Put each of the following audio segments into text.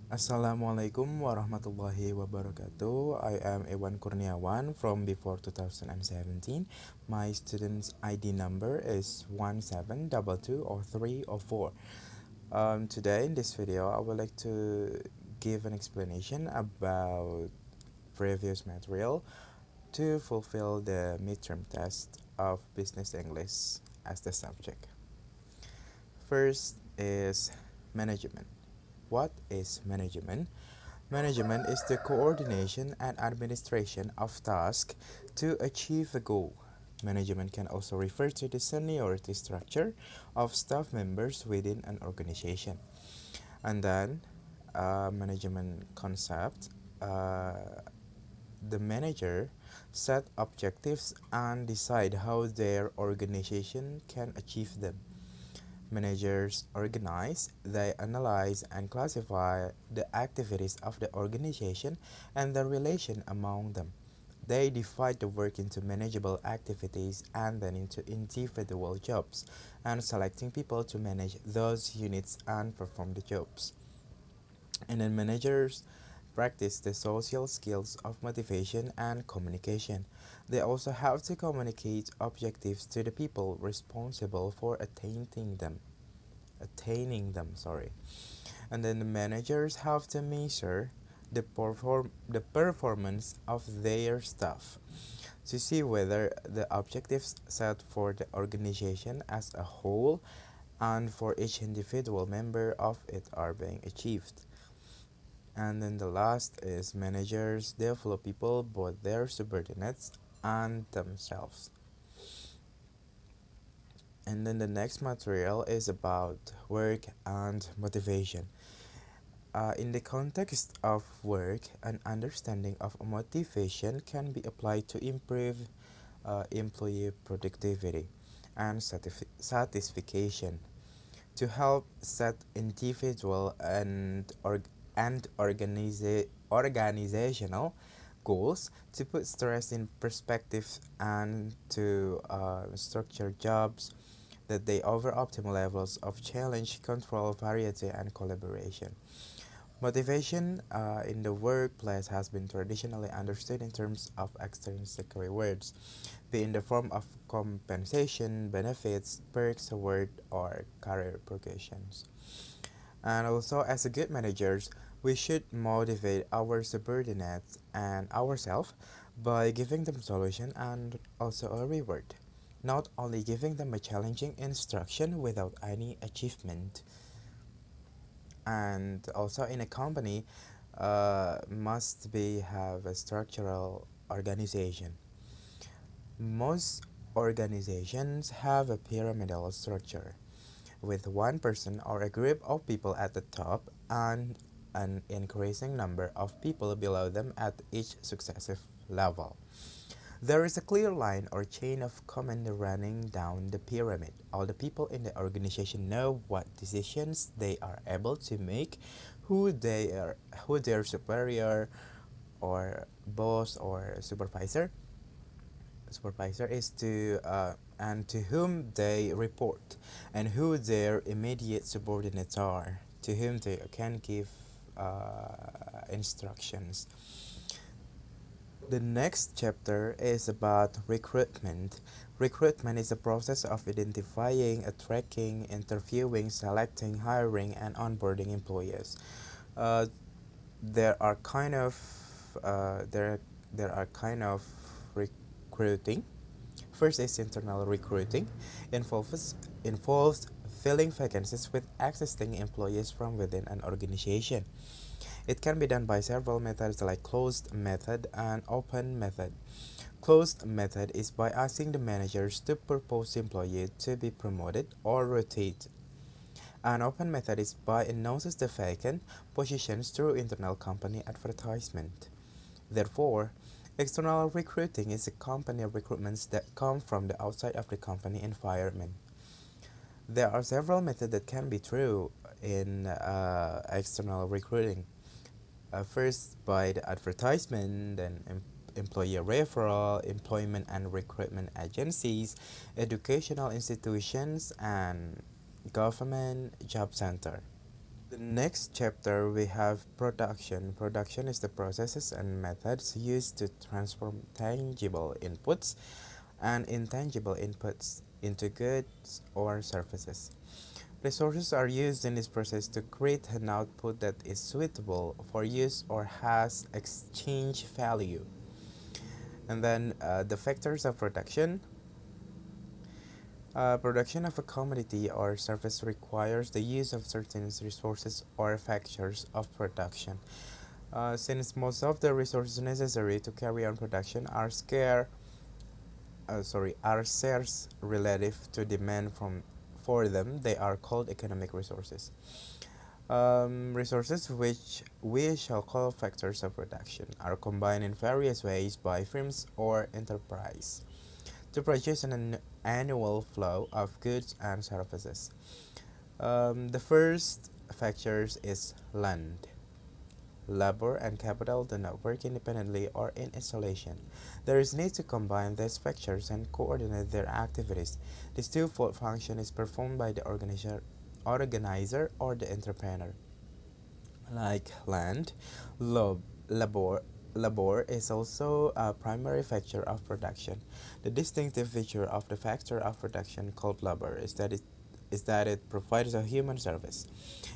Assalamualaikum warahmatullahi wabarakatuh. I am Iwan Kurniawan from before 2017. My student's ID number is 1722 or 3 or 4. Today in this video, I would like to give an explanation about previous material to fulfill the midterm test of Business English as the subject. First is management. What is management? Management is the coordination and administration of tasks to achieve a goal. Management can also refer to the seniority structure of staff members within an organization. And then, management concept, the manager set objectives and decide how their organization can achieve them. Managers organize, they analyze and classify the activities of the organization and the relation among them. They divide the work into manageable activities and then into individual jobs, and selecting people to manage those units and perform the jobs. And then managers practice the social skills of motivation and communication. They also have to communicate objectives to the people responsible for attaining them. And then the managers have to measure the performance of their staff to see whether the objectives set for the organization as a whole and for each individual member of it are being achieved. And then the last is managers develop people, both their subordinates and themselves. And then the next material is about work and motivation. In the context of work, an understanding of motivation can be applied to improve employee productivity and satisfaction, to help set individual and organizational goals, to put stress in perspective, and to structure jobs that they offer optimal levels of challenge, control, variety, and collaboration. Motivation in the workplace has been traditionally understood in terms of extrinsic rewards, be in the form of compensation, benefits, perks, award, or career progressions. And also, as a good managers, we should motivate our subordinates and ourselves by giving them solution and also a reward, not only giving them a challenging instruction without any achievement. And also in a company, must be have a structural organization. Most organizations have a pyramidal structure with one person or a group of people at the top and an increasing number of people below them at each successive level. There is a clear line or chain of command running down the pyramid. All the people in the organization know what decisions they are able to make, who their superior or boss or supervisor is to and to whom they report, and who their immediate subordinates are, to whom they can give instructions. The next chapter is about recruitment. Recruitment is the process of identifying, attracting, interviewing, selecting, hiring, and onboarding employees. Uh, there are kind of there are kind of recruiting. First is internal recruiting, involves filling vacancies with existing employees from within an organization. It can be done by several methods like closed method and open method. Closed method is by asking the managers to propose employee to be promoted or rotate. An open method is by announces the vacant positions through internal company advertisement. Therefore, external recruiting is a company recruitments that come from the outside of the company environment. There are several methods that can be true in external recruiting. First, by the advertisement, then employer referral, employment and recruitment agencies, educational institutions, and government job center. The next chapter we have production. Production is the processes and methods used to transform tangible inputs and intangible inputs into goods or services. Resources are used in this process to create an output that is suitable for use or has exchange value. And then the factors of production. Production of a commodity or service requires the use of certain resources or factors of production. Since most of the resources necessary to carry on production are scarce relative to demand for them, they are called economic resources. Resources, which we shall call factors of production, are combined in various ways by firms or enterprise to produce an annual flow of goods and services. The first factors is land. Labor and capital do not work independently or in isolation. There is need to combine these factors and coordinate their activities. This twofold function is performed by the organizer or the entrepreneur. Like land, labor, labor is also a primary factor of production. The distinctive feature of the factor of production called labor is that it provides a human service.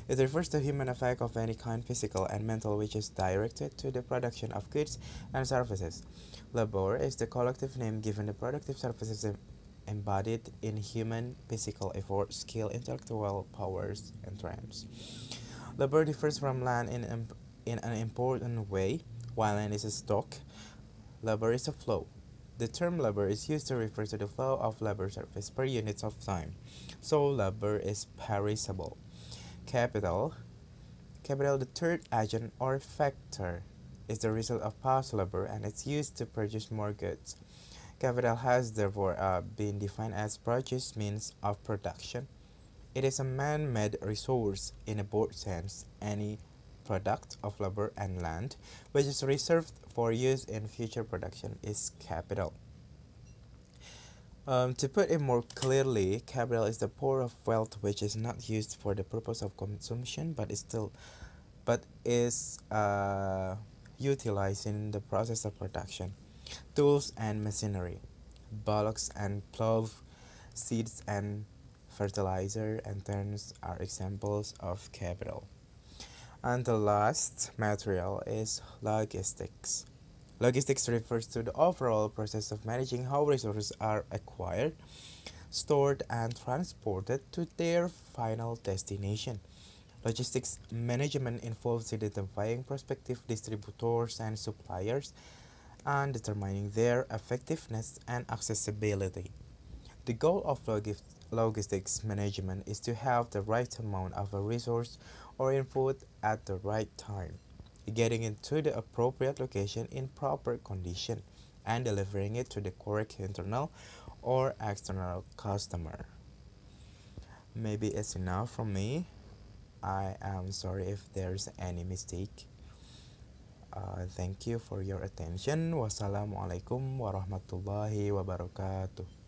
It refers to human effect of any kind, physical and mental, which is directed to the production of goods and services. Labor is the collective name given the productive services embodied in human physical effort, skill, intellectual powers, and trends. Labor differs from land in an important way. While land is a stock, labor is a flow. The term labor is used to refer to the flow of labor service per unit of time, so labor is perishable. Capital. Capital, the third agent or factor, is the result of past labor and it's used to produce more goods. Capital has therefore been defined as produce means of production. It is a man-made resource in a broad sense, any product of labor and land which is reserved for use in future production is capital. To put it more clearly, capital is the pool of wealth which is not used for the purpose of consumption but is utilized in the process of production. Tools and machinery, bullocks and plow, seeds and fertilizer and turns are examples of capital. And the last material is logistics. Logistics refers to the overall process of managing how resources are acquired, stored, and transported to their final destination. Logistics management involves identifying prospective distributors and suppliers and determining their effectiveness and accessibility. The goal of logistics management is to have the right amount of a resource or input at the right time, getting it to the appropriate location in proper condition, and delivering it to the correct internal or external customer. Maybe it's enough from me. I am sorry if there's any mistake. Thank you for your attention. Wassalamualaikum warahmatullahi wabarakatuh.